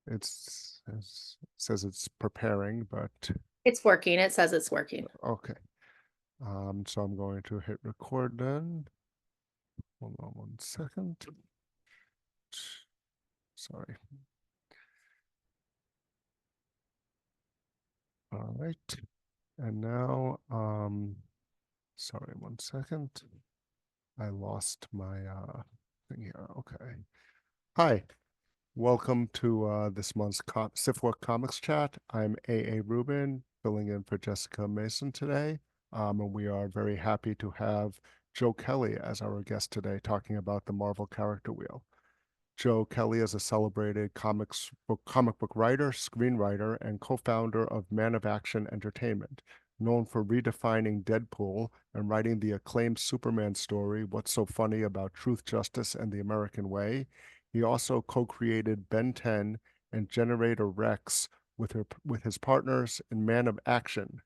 It says it's preparing, but It's working. It says it's working. okay. So I'm going to hit record then. Hold on 1 second. Sorry. All right. And now, sorry, 1 second. I lost my thing here. Okay. Hi. Welcome to this month's Sifwork Comics Chat. I'm A. A. Rubin, filling in for Jessica Mason today. And we are very happy to have Joe Kelly as our guest today, talking about the Marvel Character Wheel. Joe Kelly is a celebrated comic book writer, screenwriter, and co-founder of Man of Action Entertainment, known for redefining Deadpool and writing the acclaimed Superman story, What's So Funny About Truth, Justice, and the American Way. He also co-created Ben 10 and Generator Rex with his partners in Man of Action,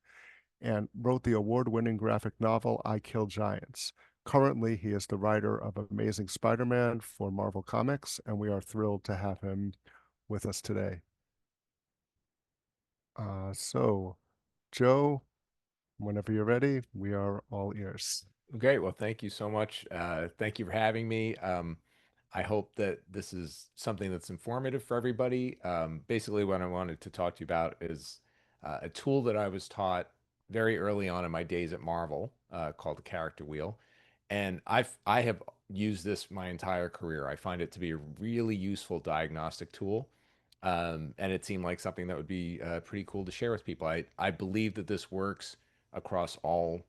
and wrote the award-winning graphic novel I Kill Giants. Currently, he is the writer of Amazing Spider-Man for Marvel Comics, and we are thrilled to have him with us today. So, Joe, whenever you're ready, we are all ears. Great. Well, thank you so much. Thank you for having me. I hope that this is something that's informative for everybody. Basically, what I wanted to talk to you about is a tool that I was taught very early on in my days at Marvel called the Character Wheel, and I have used this my entire career. I find it to be a really useful diagnostic tool, and it seemed like something that would be pretty cool to share with people. I believe that this works across all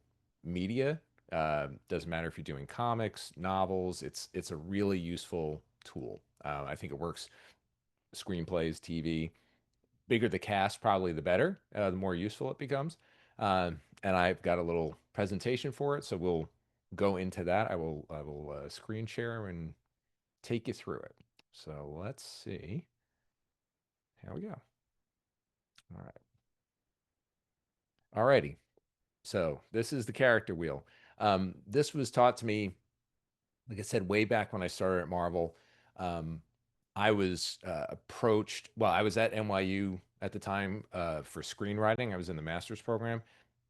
media. Doesn't matter if you're doing comics, novels. It's a really useful tool. I think it works screenplays, TV. Bigger the cast, probably the better. The more useful it becomes. And I've got a little presentation for it, so we'll go into that. I will screen share and take you through it. So let's see. Here we go. All right. Alrighty. So this is the character wheel. This was taught to me, like I said, way back when I started at Marvel. Um, I was approached. Well, I was at NYU at the time for screenwriting. I was in the master's program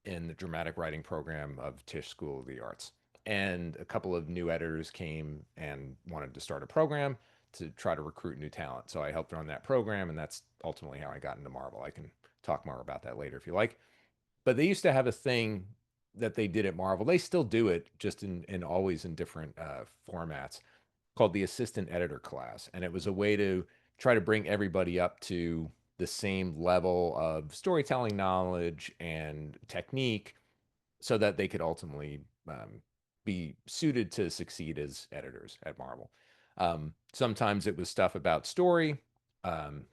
in the dramatic writing program of Tisch School of the Arts. And a couple of new editors came and wanted to start a program to try to recruit new talent. So I helped run that program, and that's ultimately how I got into Marvel. I can talk more about that later if you like. But they used to have a thing that they did at Marvel. They still do it, just in always in different formats, called the assistant editor class, and it was a way to try to bring everybody up to the same level of storytelling knowledge and technique, so that they could ultimately be suited to succeed as editors at Marvel. Sometimes it was stuff about story.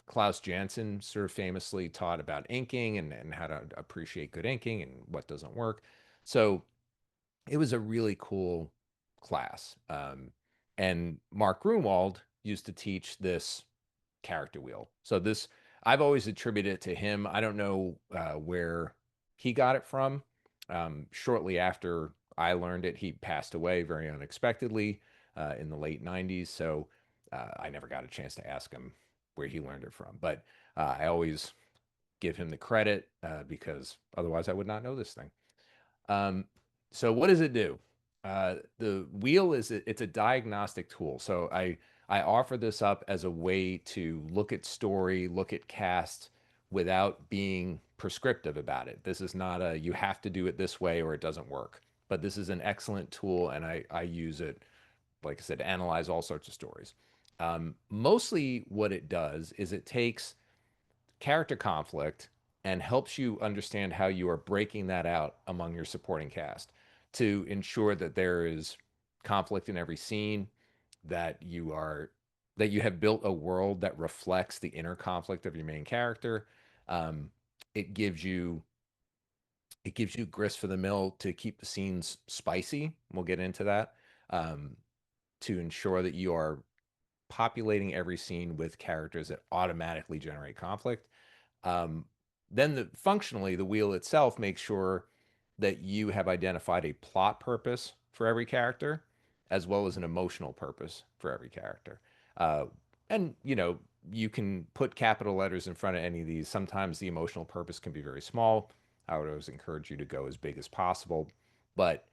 Klaus Janson sort of famously taught about inking and how to appreciate good inking and what doesn't work. So it was a really cool class. And Mark Grunwald used to teach this character wheel. So this, I've always attributed it to him. I don't know where he got it from. Shortly after I learned it, he passed away very unexpectedly in the late 90s. So I never got a chance to ask him where he learned it from. But I always give him the credit because otherwise I would not know this thing. Um, so what does it do? The wheel it's a diagnostic tool. So I offer this up as a way to look at story, look at cast without being prescriptive about it. This is not a you have to do it this way or it doesn't work. But this is an excellent tool, and I use it, like I said, to analyze all sorts of stories. Mostly what it does is it takes character conflict and helps you understand how you are breaking that out among your supporting cast to ensure that there is conflict in every scene, that you have built a world that reflects the inner conflict of your main character. Um, it gives you it gives you grist for the mill to keep the scenes spicy. We'll get into that, um, to ensure that you are populating every scene with characters that automatically generate conflict. Um, then functionally, the wheel itself makes sure that you have identified a plot purpose for every character, as well as an emotional purpose for every character. Uh, and you can put capital letters in front of any of these. Sometimes the emotional purpose can be very small. I would always encourage you to go as big as possible, but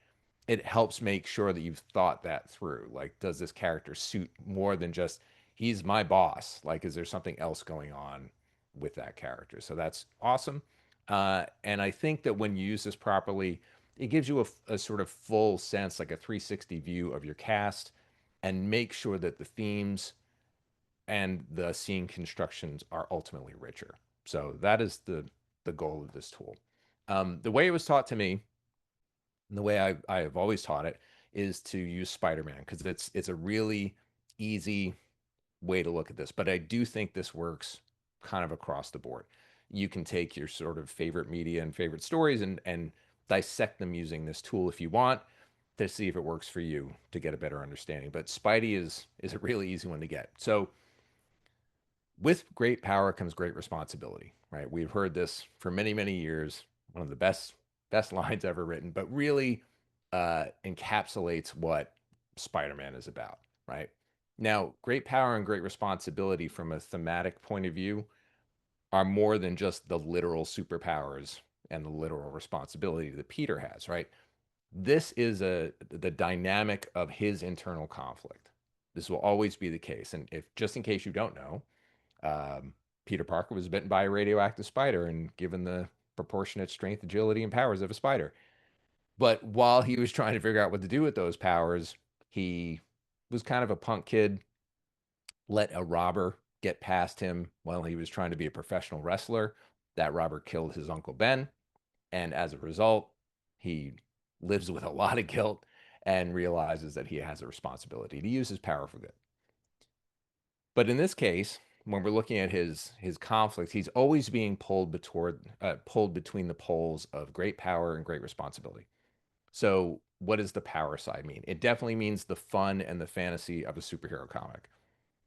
it helps make sure that you've thought that through. Like, does this character suit more than just he's my boss? Like, is there something else going on with that character? So that's awesome. And I think that when you use this properly, it gives you a sort of full sense, like a 360 view of your cast, and make sure that the themes and the scene constructions are ultimately richer. So that is the goal of this tool. The way it was taught to me, and the way I have always taught it, is to use Spider-Man because it's a really easy way to look at this. But I do think this works kind of across the board. You can take your sort of favorite media and favorite stories and dissect them using this tool if you want to see if it works for you to get a better understanding. But Spidey is a really easy one to get. So with great power comes great responsibility, right? We've heard this for many, many years. One of the best lines ever written, but really encapsulates what Spider-Man is about, right? Now, great power and great responsibility from a thematic point of view are more than just the literal superpowers and the literal responsibility that Peter has, right? This is the dynamic of his internal conflict. This will always be the case. And if just in case you don't know, Peter Parker was bitten by a radioactive spider and given the proportionate strength, agility, and powers of a spider. But while he was trying to figure out what to do with those powers, he was kind of a punk kid, let a robber get past him while he was trying to be a professional wrestler. That robber killed his Uncle Ben. And as a result, he lives with a lot of guilt and realizes that he has a responsibility to use his power for good. But in this case, when we're looking at his conflicts, he's always being pulled between the poles of great power and great responsibility. So what does the power side mean? It definitely means the fun and the fantasy of a superhero comic.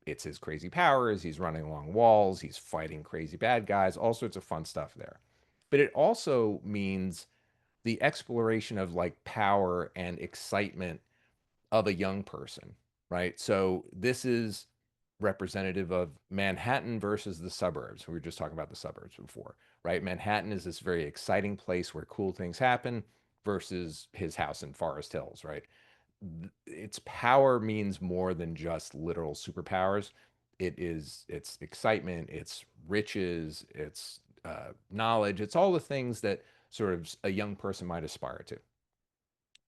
It's his crazy powers, he's running along walls, he's fighting crazy bad guys, all sorts of fun stuff there. But it also means the exploration of like power and excitement of a young person, right? So this is representative of Manhattan versus the suburbs. We were just talking about the suburbs before, right? Manhattan is this very exciting place where cool things happen versus his house in Forest Hills, right? Its power means more than just literal superpowers. It's excitement, it's riches, it's knowledge, it's all the things that sort of a young person might aspire to.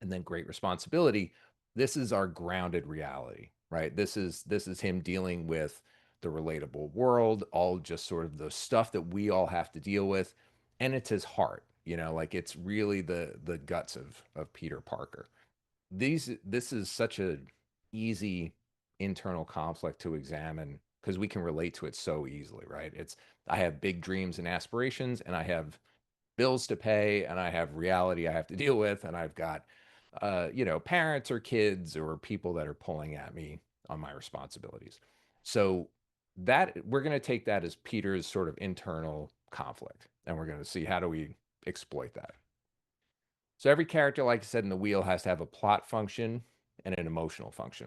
And then great responsibility. This is our grounded reality, right? This is him dealing with the relatable world, all just sort of the stuff that we all have to deal with, and it's his heart, like it's really the guts of Peter Parker. This is such a easy internal conflict to examine because we can relate to it so easily, right? I have big dreams and aspirations, and I have bills to pay, and I have reality I have to deal with, and I've got parents or kids or people that are pulling at me on my responsibilities. So that we're going to take that as Peter's sort of internal conflict, and we're going to see how do we exploit that. So every character, like I said, in the wheel has to have a plot function and an emotional function.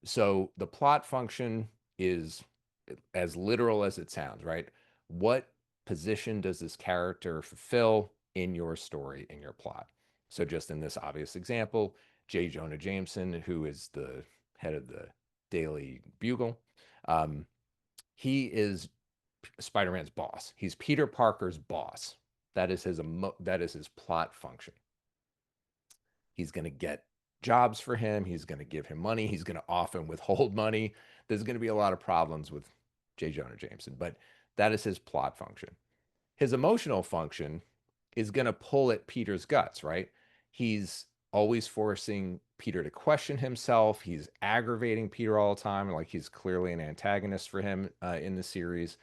So the plot function is as literal as it sounds, right? What position does this character fulfill in your story, in your plot? So just in this obvious example, J. Jonah Jameson, who is the head of the Daily Bugle, he is Spider-Man's boss. He's Peter Parker's boss. That is his plot function. He's going to get jobs for him. He's going to give him money. He's going to often withhold money. There's going to be a lot of problems with J. Jonah Jameson, but that is his plot function. His emotional function is going to pull at Peter's guts, right? He's always forcing Peter to question himself. He's aggravating Peter all the time. Like he's clearly an antagonist for him in the series.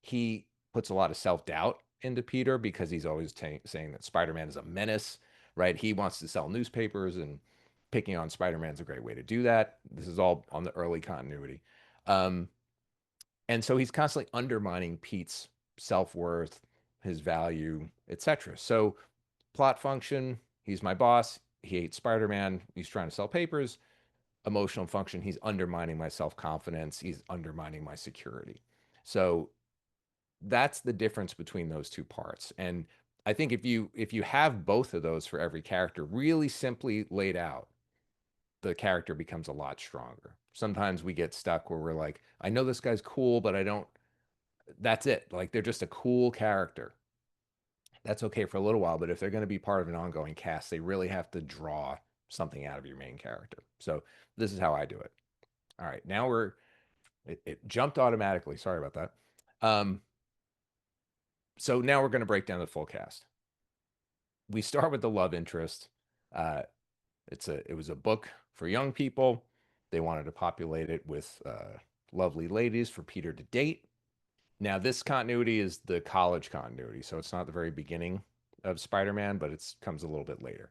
He puts a lot of self-doubt into Peter because he's always saying that Spider-Man is a menace, right? He wants to sell newspapers, and picking on Spider-Man's a great way to do that. This is all on the early continuity. And so he's constantly undermining Pete's self-worth, his value, etc. So plot function, he's my boss. He hates Spider-Man. He's trying to sell papers. Emotional function, he's undermining my self-confidence. He's undermining my security. So that's the difference between those two parts. And I think if you have both of those for every character really simply laid out, the character becomes a lot stronger. Sometimes we get stuck where we're like, I know this guy's cool, but I don't, that's it. Like they're just a cool character. That's okay for a little while, but if they're going to be part of an ongoing cast, they really have to draw something out of your main character. So this is how I do it. All right, now it jumped automatically. Sorry about that. So now we're going to break down the full cast. We start with the love interest. Uh, it was a book for young people. They wanted to populate it with lovely ladies for Peter to date. Now, this continuity is the college continuity, so it's not the very beginning of Spider-Man, but it comes a little bit later.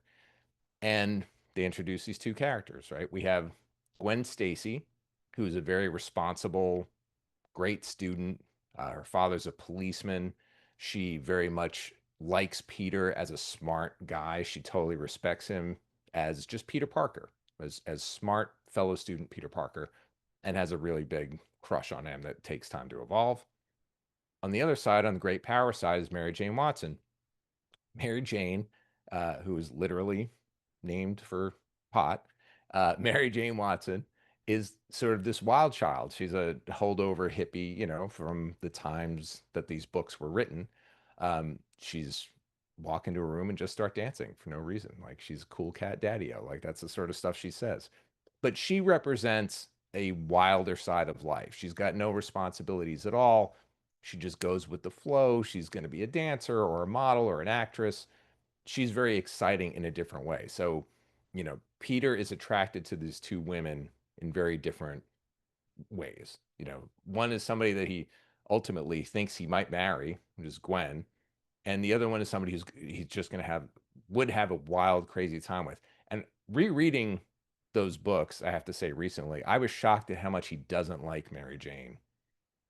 And they introduce these two characters, right? We have Gwen Stacy, who's a very responsible, great student. Her father's a policeman. She very much likes Peter as a smart guy. She totally respects him as just Peter Parker, as smart fellow student Peter Parker, and has a really big crush on him that takes time to evolve. On the other side, on the great power side, is Mary Jane Watson. Mary Jane, who is literally named for pot, Mary Jane Watson is sort of this wild child. She's a holdover hippie, you know, from the times that these books were written. She's walk into a room and just start dancing for no reason. Like she's cool cat daddy-o. Like that's the sort of stuff she says. But she represents a wilder side of life. She's got no responsibilities at all. She just goes with the flow. She's going to be a dancer or a model or an actress. She's very exciting in a different way. So, you know, Peter is attracted to these two women in very different ways. You know, one is somebody that he ultimately thinks he might marry, which is Gwen, and the other one is somebody he's just going to would have a wild, crazy time with. And rereading those books, I have to say, recently, I was shocked at how much he doesn't like Mary Jane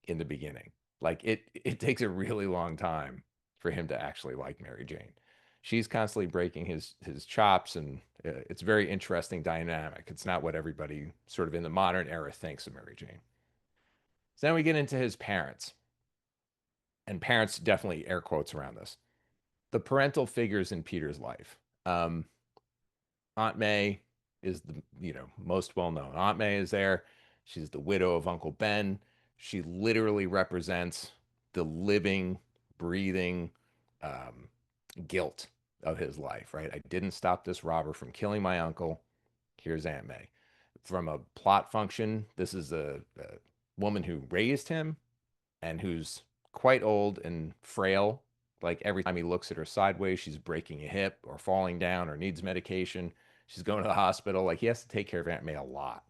in the beginning. Like it takes a really long time for him to actually like Mary Jane. She's constantly breaking his chops, and it's very interesting dynamic. It's not what everybody sort of in the modern era thinks of Mary Jane. So then we get into his parents, and parents definitely air quotes around this. The parental figures in Peter's life. Aunt May is the most well known. Aunt May is there. She's the widow of Uncle Ben. She literally represents the living, breathing um, guilt of his life. Right? I didn't stop this robber from killing my uncle. Here's Aunt May. From a plot function, this is a woman who raised him and who's quite old and frail. Like every time he looks at her sideways, she's breaking a hip or falling down or needs medication. She's going to the hospital. Like he has to take care of Aunt May a lot.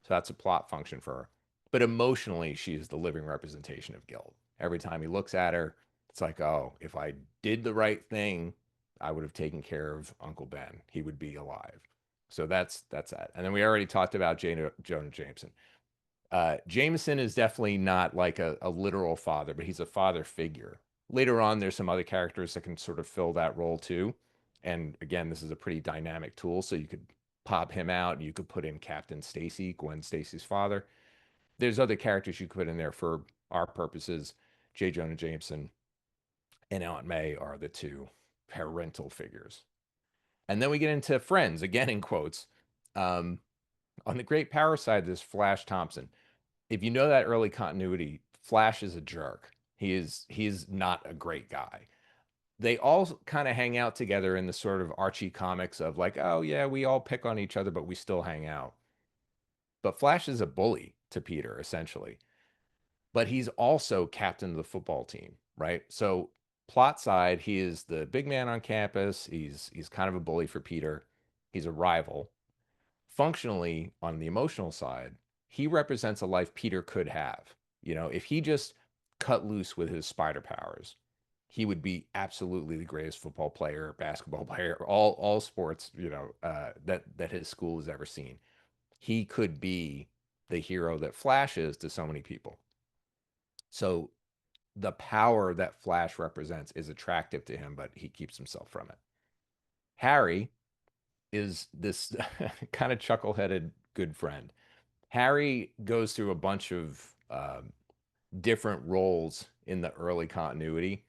So that's a plot function for her. But emotionally, she's the living representation of guilt. Every time he looks at her, it's like, oh, if I did the right thing, I would have taken care of Uncle Ben. He would be alive. So that's that. And then we already talked about Jonah Jameson. Jameson is definitely not like a literal father, but he's a father figure. Later on, there's some other characters that can sort of fill that role too. And again, this is a pretty dynamic tool, so you could pop him out and you could put in Captain Stacy, Gwen Stacy's father. There's other characters you could put in there for our purposes. J. Jonah Jameson and Aunt May are the two parental figures. And then we get into friends, again in quotes. On the great power side, there's Flash Thompson. If you know that early continuity, Flash is a jerk. He's not a great guy. They all kind of hang out together in the sort of Archie comics of like, oh yeah, we all pick on each other, but we still hang out. But Flash is a bully to Peter, essentially. But he's also captain of the football team, right? So plot side, he is the big man on campus. He's kind of a bully for Peter. He's a rival. Functionally, on the emotional side, he represents a life Peter could have. You know, if he just cut loose with his spider powers, he would be absolutely the greatest football player, basketball player, all sports, that his school has ever seen. He could be the hero that Flash is to so many people. So the power that Flash represents is attractive to him, but he keeps himself from it. Harry is this kind of chuckle-headed good friend. Harry goes through a bunch of different roles in the early continuity.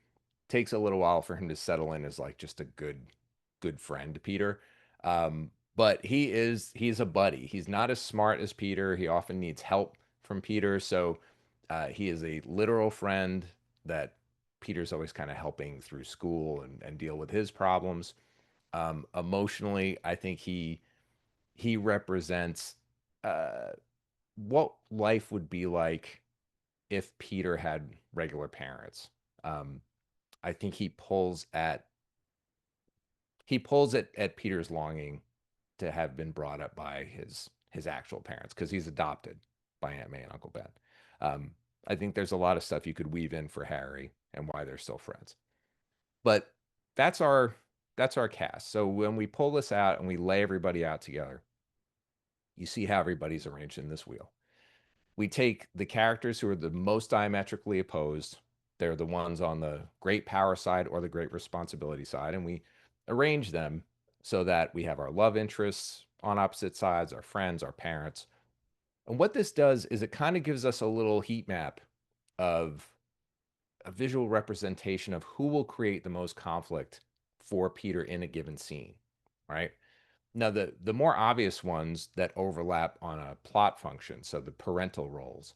Takes a little while for him to settle in as like just a good friend to Peter. But he's a buddy. He's not as smart as Peter. He often needs help from Peter. So he is a literal friend that Peter's always kind of helping through school and deal with his problems. Emotionally, I think he represents uh, what life would be like if Peter had regular parents. Um, I think he pulls at Peter's longing to have been brought up by his actual parents because he's adopted by Aunt May and Uncle Ben. Um, I think there's a lot of stuff you could weave in for Harry and why they're still friends. But that's our cast. So when we pull this out and we lay everybody out together, you see how everybody's arranged in this wheel. We take the characters who are the most diametrically opposed. They're the ones on the great power side or the great responsibility side, and we arrange them so that we have our love interests on opposite sides, our friends, our parents. And what this does is it kind of gives us a little heat map of a visual representation of who will create the most conflict for Peter in a given scene, right? Now, the more obvious ones that overlap on a plot function, so the parental roles,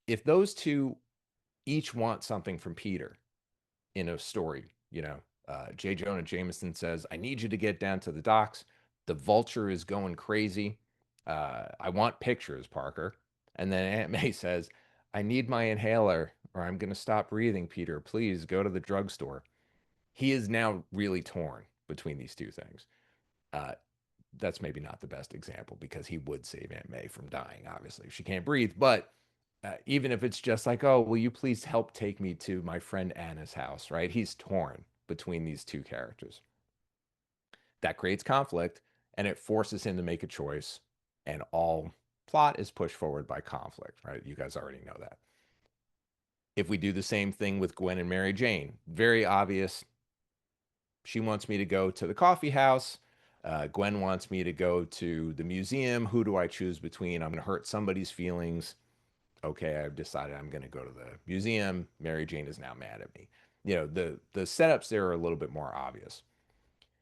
if those two each want something from Peter in a story, J. Jonah Jameson says, "I need you to get down to the docks. The vulture is going crazy. I want pictures, Parker." And then Aunt May says, "I need my inhaler or I'm going to stop breathing, Peter. Please go to the drugstore." He is now really torn between these two things. Uh, that's maybe not the best example because he would save Aunt May from dying, obviously. She can't breathe. But even if it's just like, "Oh, will you please help take me to my friend Anna's house," right? He's torn between these two characters. That creates conflict and it forces him to make a choice. And all plot is pushed forward by conflict, right? You guys already know that. If we do the same thing with Gwen and Mary Jane, very obvious. She wants me to go to the coffee house. Gwen wants me to go to the museum. Who do I choose between? I'm going to hurt somebody's feelings. Okay, I've decided I'm going to go to the museum. Mary Jane is now mad at me. The setups there are a little bit more obvious.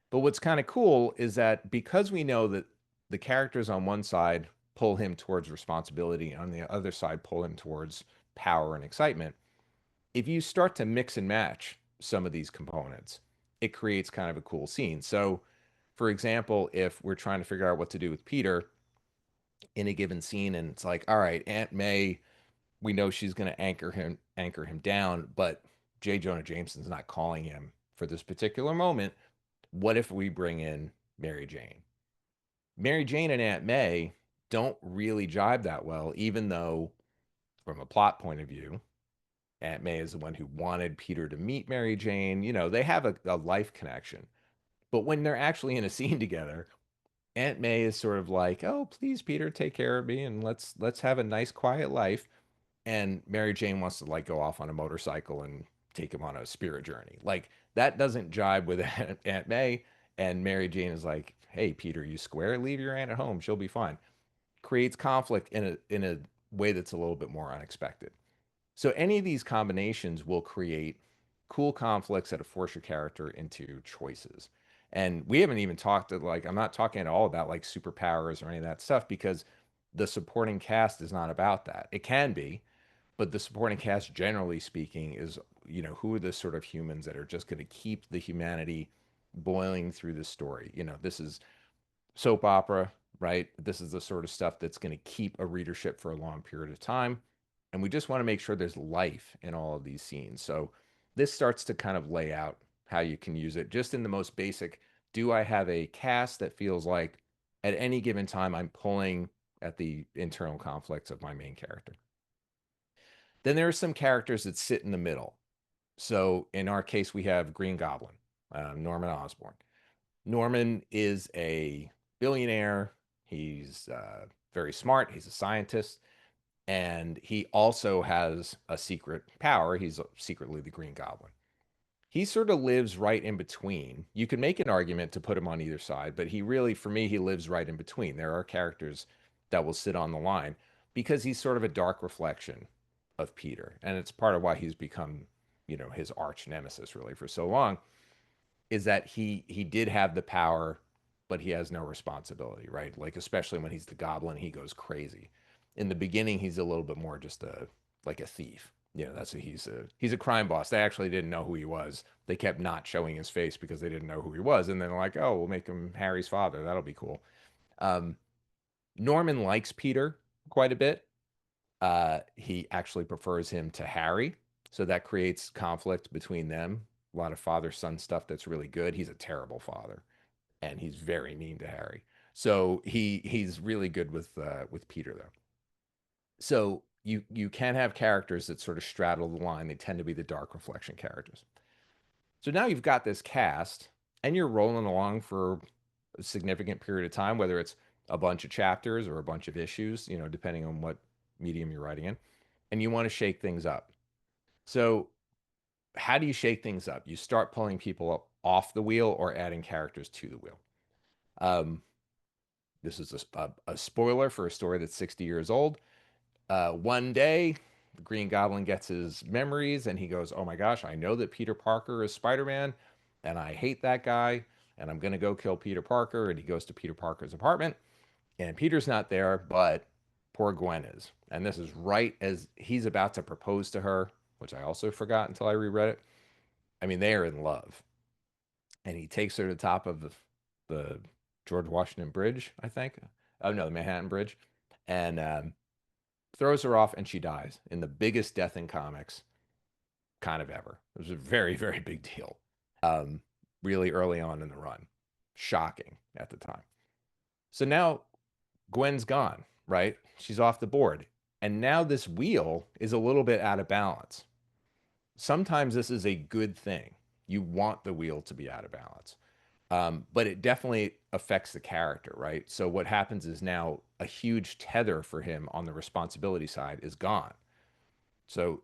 But what's kind of cool is that because we know that the characters on one side pull him towards responsibility, on the other side pull him towards power and excitement, if you start to mix and match some of these components, it creates kind of a cool scene. So, for example, if we're trying to figure out what to do with Peter in a given scene, and it's like, all right, Aunt May, we know she's going to anchor him down, but J. Jonah Jameson's not calling him for this particular moment. What if we bring in Mary Jane? Mary Jane and Aunt May don't really jibe that well, even though, from a plot point of view, Aunt May is the one who wanted Peter to meet Mary Jane. They have a life connection. But when they're actually in a scene together, Aunt May is sort of like, "Oh, please, Peter, take care of me and let's have a nice, quiet life." And Mary Jane wants to like go off on a motorcycle and take him on a spirit journey. Like that doesn't jibe with Aunt May. And Mary Jane is like, "Hey, Peter, you square? Leave your aunt at home. She'll be fine." Creates conflict in a way that's a little bit more unexpected. So any of these combinations will create cool conflicts that force your character into choices. And we haven't even talked like I'm not talking at all about like superpowers or any of that stuff because the supporting cast is not about that. It can be, but the supporting cast generally speaking is, who are the sort of humans that are just going to keep the humanity boiling through the story. This is soap opera, right? This is the sort of stuff that's going to keep a readership for a long period of time. And we just want to make sure there's life in all of these scenes. So this starts to kind of lay out how you can use it just in the most basic. Do I have a cast that feels like at any given time I'm pulling at the internal conflicts of my main character? Then there are some characters that sit in the middle. So in our case, we have Green Goblin, Norman Osborn. Norman is a billionaire. He's very smart. He's a scientist. And he also has a secret power. He's secretly the Green Goblin. He sort of lives right in between. You can make an argument to put him on either side, but he really, for me, he lives right in between. There are characters that will sit on the line because he's sort of a dark reflection of Peter. And it's part of why he's become, you know, his arch nemesis really for so long, is that he did have the power, but he has no responsibility, right? Like especially when he's the goblin, he goes crazy. In the beginning, he's a little bit more just a thief. You know, that's what he's a crime boss. They actually didn't know who he was. They kept not showing his face because they didn't know who he was. And then they're like, oh, we'll make him Harry's father. That'll be cool. Um, Norman likes Peter quite a bit. He actually prefers him to Harry. So that creates conflict between them. A lot of father-son stuff that's really good. He's a terrible father, and he's very mean to Harry. So he's really good with Peter though. So you can have characters that sort of straddle the line. They tend to be the dark reflection characters. So now you've got this cast, and you're rolling along for a significant period of time, whether it's a bunch of chapters or a bunch of issues, you know, depending on what medium you're writing in, and you want to shake things up. So how do you shake things up? You start pulling people up off the wheel or adding characters to the wheel. This is a spoiler for a story that's 60 years old. One day, the Green Goblin gets his memories and he goes, oh my gosh, I know that Peter Parker is Spider-Man and I hate that guy and I'm going to go kill Peter Parker. And he goes to Peter Parker's apartment and Peter's not there, but poor Gwen is. And this is right as he's about to propose to her, which I also forgot until I reread it. I mean, they are in love. And he takes her to the top of the George Washington Bridge, I think. Oh, no, the Manhattan Bridge. And throws her off and she dies in the biggest death in comics kind of ever. It was a very, very big deal. Really early on in the run. Shocking at the time. So now Gwen's gone, right? She's off the board. And now this wheel is a little bit out of balance. Sometimes this is a good thing. You want the wheel to be out of balance. But it definitely affects the character, right? So what happens is now a huge tether for him on the responsibility side is gone. So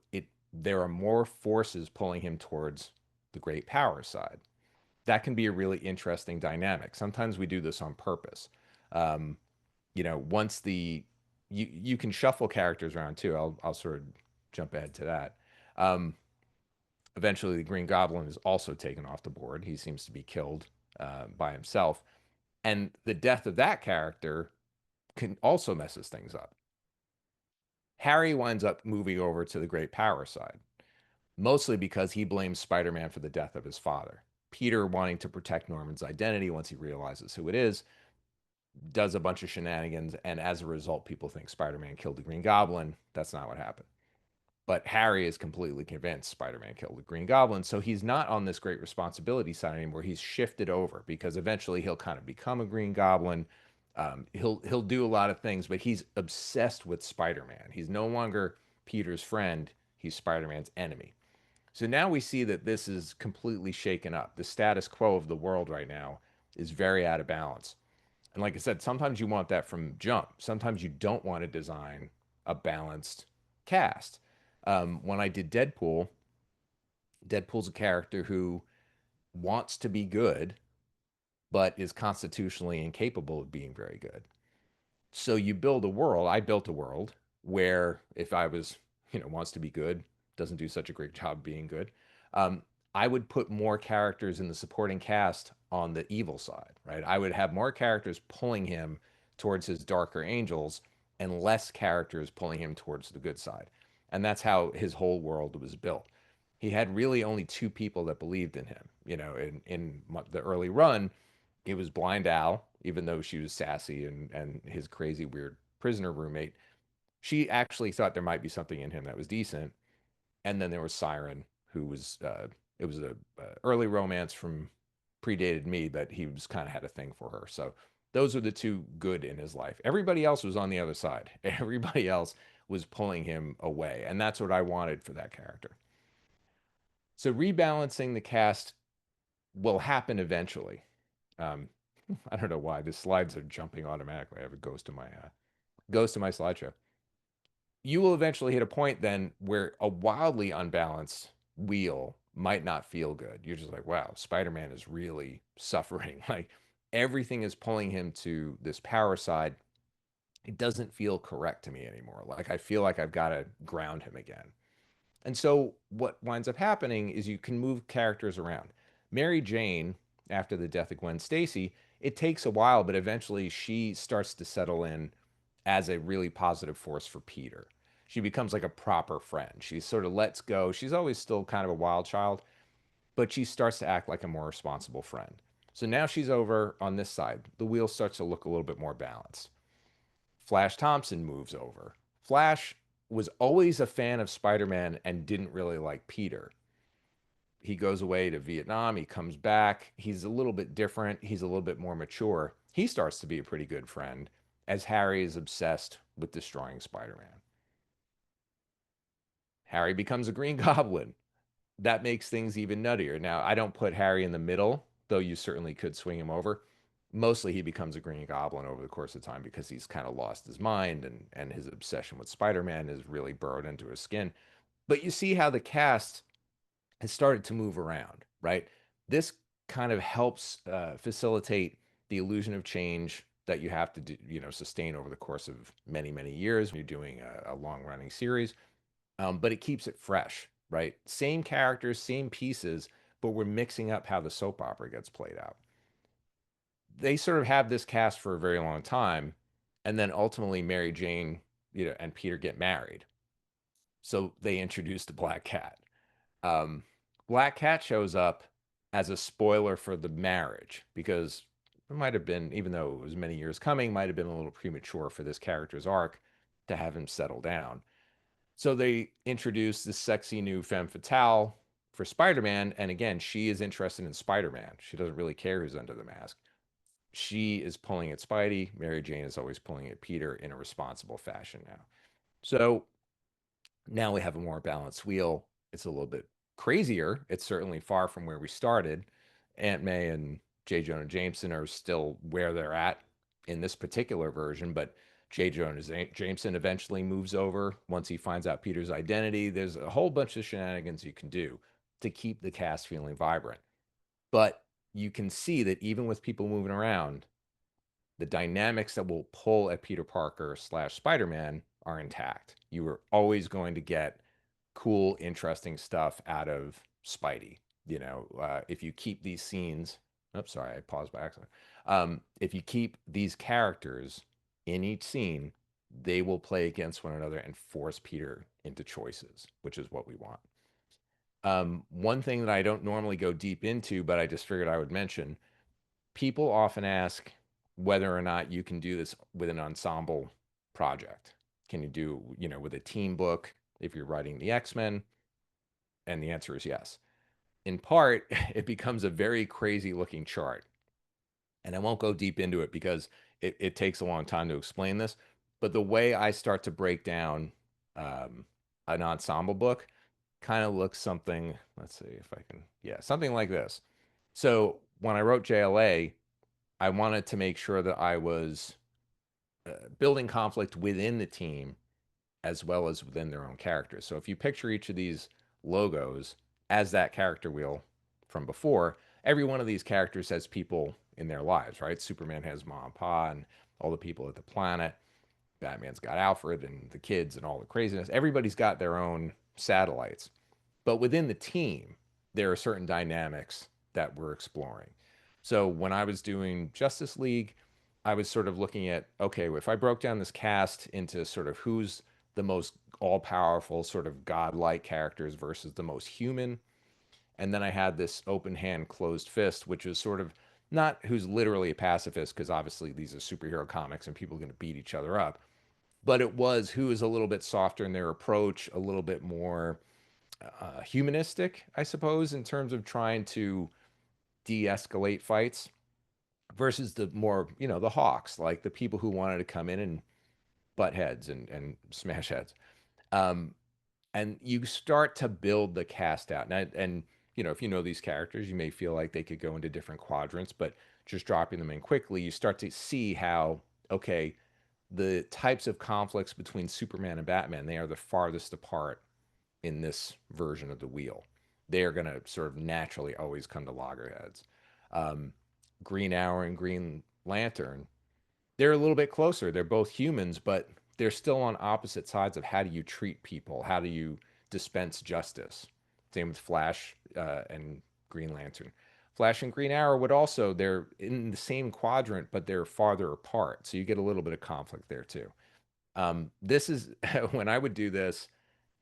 there are more forces pulling him towards the great power side. That can be a really interesting dynamic. Sometimes we do this on purpose. You know, once you can shuffle characters around too. I'll sort of jump ahead to that. Eventually, the Green Goblin is also taken off the board. He seems to be killed by himself. And the death of that character can also messes things up. Harry winds up moving over to the great power side, mostly because he blames Spider-Man for the death of his father. Peter, wanting to protect Norman's identity once he realizes who it is, does a bunch of shenanigans, and as a result, people think Spider-Man killed the Green Goblin. That's not what happened. But Harry is completely convinced Spider-Man killed the Green Goblin, so he's not on this great responsibility side anymore. He's shifted over because eventually he'll kind of become a Green Goblin. He'll do a lot of things, but he's obsessed with Spider-Man. He's no longer Peter's friend. He's Spider-Man's enemy. So now we see that this is completely shaken up. The status quo of the world right now is very out of balance. And like I said, sometimes you want that from jump. Sometimes you don't want to design a balanced cast. When I did Deadpool, Deadpool's a character who wants to be good, but is constitutionally incapable of being very good. So you build a world. I built a world where if I was, you know, wants to be good, doesn't do such a great job being good, I would put more characters in the supporting cast on the evil side, right? I would have more characters pulling him towards his darker angels and less characters pulling him towards the good side. And that's how his whole world was built. He had really only two people that believed in him. You know, in the early run, it was Blind Al, even though she was sassy and his crazy, weird prisoner roommate. She actually thought there might be something in him that was decent. And then there was Siren, who was it was a early romance from predated me, but he was kind of had a thing for her. So those are the two good in his life. Everybody else was on the other side. Everybody else was pulling him away, and that's what I wanted for that character. So rebalancing the cast will happen eventually. Um, I don't know why the slides are jumping automatically. I have a ghost to my slideshow. You will eventually hit a point then where a wildly unbalanced wheel might not feel good. You're just like, wow, Spider-Man is really suffering. Like everything is pulling him to this power side. it doesn't feel correct to me anymore. Like I feel like I've got to ground him again. And so what winds up happening is you can move characters around. Mary Jane, after the death of Gwen Stacy, it takes a while, but eventually she starts to settle in as a really positive force for Peter. She becomes like a proper friend. She sort of lets go. She's always still kind of a wild child, but she starts to act like a more responsible friend. So now she's over on this side. The wheel starts to look a little bit more balanced. Flash Thompson moves over. Flash was always a fan of Spider Man and didn't really like Peter. He goes away to Vietnam. He comes back. He's a little bit different. He's a little bit more mature. He starts to be a pretty good friend as Harry is obsessed with destroying Spider Man. Harry becomes a Green Goblin. That makes things even nuttier. Now, I don't put Harry in the middle, though you certainly could swing him over. Mostly he becomes a Green Goblin over the course of time because he's kind of lost his mind and his obsession with Spider-Man is really burrowed into his skin. But you see how the cast has started to move around, right? This kind of helps facilitate the illusion of change that you have to do, sustain over the course of many, many years when you're doing a long-running series. But it keeps it fresh, right? Same characters, same pieces, but we're mixing up how the soap opera gets played out. They sort of have this cast for a very long time, and then ultimately Mary Jane, and Peter get married. So they introduce the Black Cat. Um, Black Cat shows up as a spoiler for the marriage because it might have been, even though it was many years coming, might have been a little premature for this character's arc to have him settle down. So they introduced this sexy new femme fatale for Spider-Man, and again, she is interested in Spider-Man. She doesn't really care who's under the mask. She is pulling at Spidey. Mary Jane is always pulling at Peter in a responsible fashion now. So now we have a more balanced wheel. It's a little bit crazier. It's certainly far from where we started. Aunt May and J. Jonah Jameson are still where they're at in this particular version, but J. Jonah Jameson eventually moves over once he finds out Peter's identity. There's a whole bunch of shenanigans you can do to keep the cast feeling vibrant. But you can see that even with people moving around, the dynamics that will pull at Peter Parker slash Spider-Man are intact. You are always going to get cool, interesting stuff out of Spidey. If you keep these scenes, oops, sorry, I paused by accident. If you keep these characters in each scene, they will play against one another and force Peter into choices, which is what we want. One thing that I don't normally go deep into, but I just figured I would mention, people often ask whether or not you can do this with an ensemble project. Can you do, with a team book if you're writing the X-Men? And the answer is yes. In part, it becomes a very crazy looking chart. And I won't go deep into it because it takes a long time to explain this. But the way I start to break down an ensemble book kind of looks something, let's see if I can, yeah, something like this. So when I wrote JLA, I wanted to make sure that I was building conflict within the team as well as within their own characters. So if you picture each of these logos as that character wheel from before, every one of these characters has people in their lives, right? Superman has mom and pa and all the people at the planet. Batman's got Alfred and the kids and all the craziness. Everybody's got their own satellites. But within the team, there are certain dynamics that we're exploring. So when I was doing Justice League, I was sort of looking at, okay, if I broke down this cast into sort of who's the most all powerful, sort of godlike characters versus the most human. And then I had this open hand, closed fist, which is sort of not who's literally a pacifist, because obviously these are superhero comics and people are going to beat each other up, but it was who is a little bit softer in their approach, a little bit more humanistic, I suppose, in terms of trying to de-escalate fights versus the more, the hawks, like the people who wanted to come in and butt heads and smash heads. Um, and you start to build the cast out. And if you know these characters, you may feel like they could go into different quadrants, but just dropping them in quickly, you start to see how, okay, the types of conflicts between Superman and Batman, they are the farthest apart in this version of the wheel. They are going to sort of naturally always come to loggerheads. Um, Green Arrow and Green Lantern, they're a little bit closer. They're both humans, but they're still on opposite sides of how do you treat people? How do you dispense justice? Same with Flash and Green Lantern. Flash and Green Arrow would also, they're in the same quadrant, but they're farther apart. So you get a little bit of conflict there too. This is when I would do this,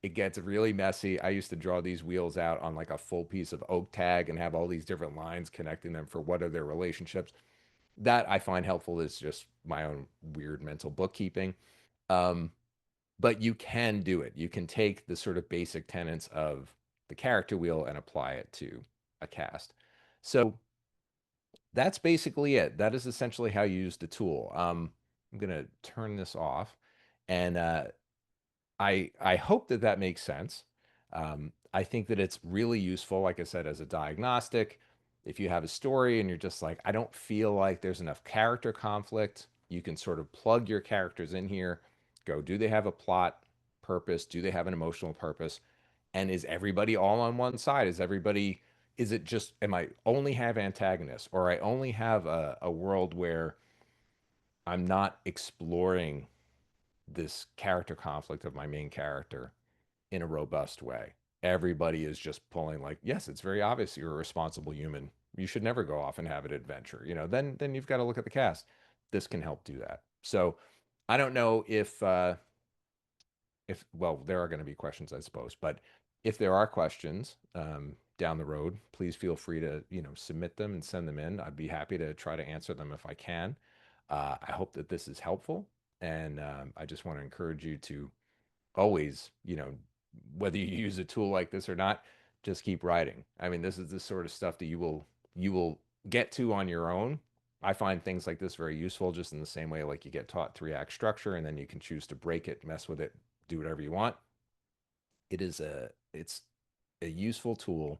it gets really messy. I used to draw these wheels out on like a full piece of oak tag and have all these different lines connecting them for what are their relationships. That I find helpful is just my own weird mental bookkeeping. Um, but you can do it. You can take the sort of basic tenets of the character wheel and apply it to a cast. So that's basically it. That is essentially how you use the tool. I'm gonna turn this off, and I hope that that makes sense. I think that it's really useful, like I said, as a diagnostic. If you have a story and you're just like, I don't feel like there's enough character conflict, you can sort of plug your characters in here, go, do they have a plot purpose? Do they have an emotional purpose? And is everybody all on one side? Is it just, am I only have antagonists or I only have a world where I'm not exploring this character conflict of my main character in a robust way. Everybody is just pulling like, yes, it's very obvious you're a responsible human. You should never go off and have an adventure. Then you've got to look at the cast. This can help do that. So I don't know if well, there are going to be questions, I suppose, but if there are questions down the road, please feel free to submit them and send them in. I'd be happy to try to answer them if I can. I hope that this is helpful, and I just want to encourage you to always, whether you use a tool like this or not, just keep writing. I mean, this is the sort of stuff that you will get to on your own. I find things like this very useful, just in the same way like you get taught 3-act structure and then you can choose to break it, mess with it, do whatever you want. It's a useful tool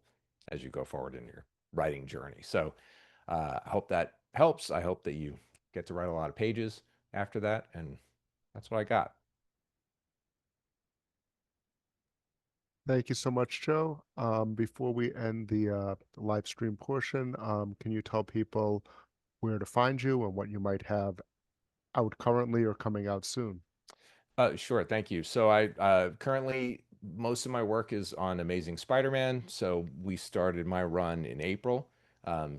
as you go forward in your writing journey. So I hope that helps. I hope that you get to write a lot of pages after that, and that's what I got. Thank you so much, Joe. Before we end the live stream portion, can you tell people where to find you and what you might have out currently or coming out soon? Sure, thank you. So I currently most of my work is on Amazing Spider-Man. So we started my run in April.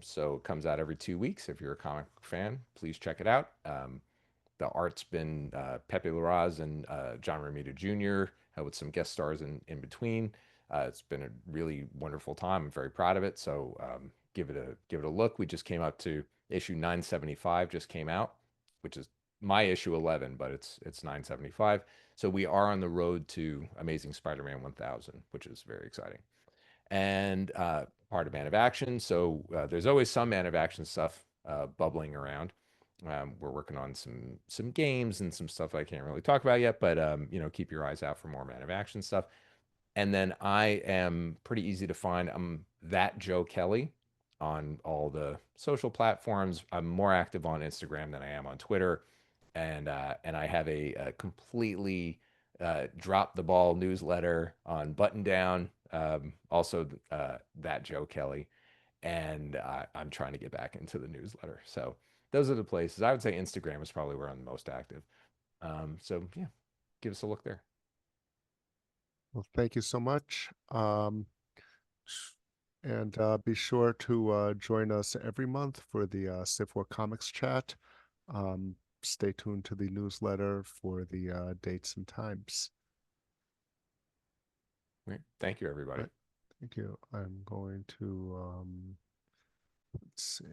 So it comes out every 2 weeks. If you're a comic book fan, please check it out. The art's been Pepe Larraz and John Romita Jr. With some guest stars in between. It's been a really wonderful time. I'm very proud of it. So give it a look. We just came out to issue 975 just came out, which is my issue 11, but it's 975. So we are on the road to Amazing Spider-Man 1000, which is very exciting. And part of Man of Action. So there's always some Man of Action stuff bubbling around. We're working on some games and some stuff I can't really talk about yet, but keep your eyes out for more Man of Action stuff. And then I am pretty easy to find. I'm that Joe Kelly on all the social platforms. I'm more active on Instagram than I am on Twitter, and I have a completely drop the ball newsletter on Button Down. Also, that Joe Kelly, and I'm trying to get back into the newsletter. So those are the places. I would say Instagram is probably where I'm the most active. So yeah, give us a look there. Well, thank you so much. And be sure to join us every month for the Civ4 Comics chat. Stay tuned to the newsletter for the dates and times. Right. Thank you, everybody. Right. Thank you. I'm going to, let's see.